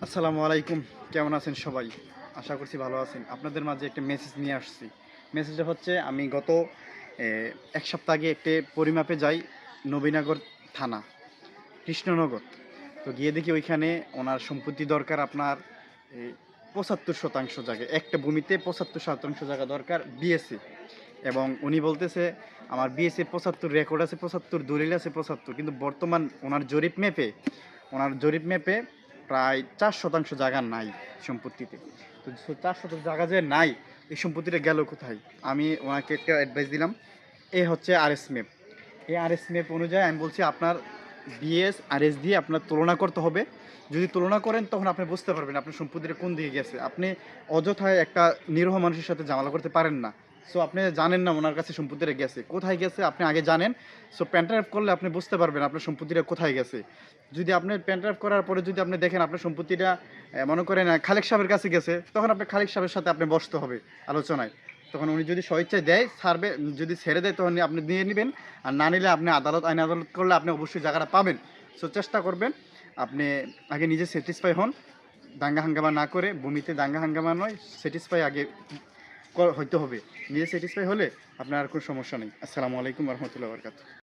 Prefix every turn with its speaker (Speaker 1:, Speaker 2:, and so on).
Speaker 1: আসসালামু আলাইকুম। কেমন আছেন সবাই? আশা করছি ভালো আছেন। আপনাদের মাঝে একটা মেসেজ নিয়ে আসছি। মেসেজটা হচ্ছে আমি গত ১ সপ্তাহ আগে একটা পরিমাপে যাই নবীনগর থানা, কৃষ্ণনগর। তো গিয়ে দেখি ওইখানে ওনার সম্পত্তি দরকার আপনার এ ৭৫% জায়গা। একটা ভূমিতে ৭৫% জায়গা দরকার বিএসসি। এবং উনি বলতেছে আমার বিএসসি ৭৫ রেকর্ড আছে ৭৫, দলিল আছে ৭৫। কিন্তু বর্তমান ওনার জরিপ মেপে প্রায় ৪% জায়গা নাই সম্পত্তিতে। তো ৪% জায়গা যে নাই, এই সম্পত্তিটা গেল কোথায়? আমি ওনাকে একটা অ্যাডভাইস দিলাম। এ হচ্ছে আরএস ম্যাপ। এই আরএস ম্যাপ অনুযায়ী আমি বলছি আপনার বিএস আরএস দিয়ে আপনার তুলনা করতে হবে। যদি তুলনা করেন তখন আপনি বুঝতে পারবেন আপনার সম্পত্তিটা কোন দিকে গেছে। আপনি অযথায় একটা নিরীহ মানুষের সাথে ঝামেলা করতে পারেন না। সো আপনি জানেন না ওনার কাছে সম্পত্তিটা গেছে। কোথায় গেছে আপনি আগে জানেন। সো পেন ড্রাইভ করলে আপনি বুঝতে পারবেন আপনার সম্পত্তিটা কোথায় গেছে। যদি আপনি পেন ড্রাইভ করার পরে যদি আপনি দেখেন আপনার সম্পত্তিটা মনে করেন খালেক সাহেবের কাছে গেছে, তখন আপনি খালেক সাহেবের সাথে আপনি বসতে হবে আলোচনায়। তখন উনি যদি স্বইচ্ছায় দেয় ছাড়বে, যদি ছেড়ে দেয় তখন আপনি নিয়ে নেবেন। আর না নিলে আপনি আইন আদালত করলে আপনি অবশ্যই জায়গাটা পাবেন। সো চেষ্টা করবেন আপনি আগে নিজে স্যাটিসফাই হন, দাঙ্গা হাঙ্গামা না করে। ভূমিতে দাঙ্গা হাঙ্গামা নয়, স্যাটিসফাই আগে হইতে হবে। নিজে স্যাটিসফাই হলে আপনার আর কোনো সমস্যা নেই। আসসালামু আলাইকুম রহমতুল্লাহ বরকাত।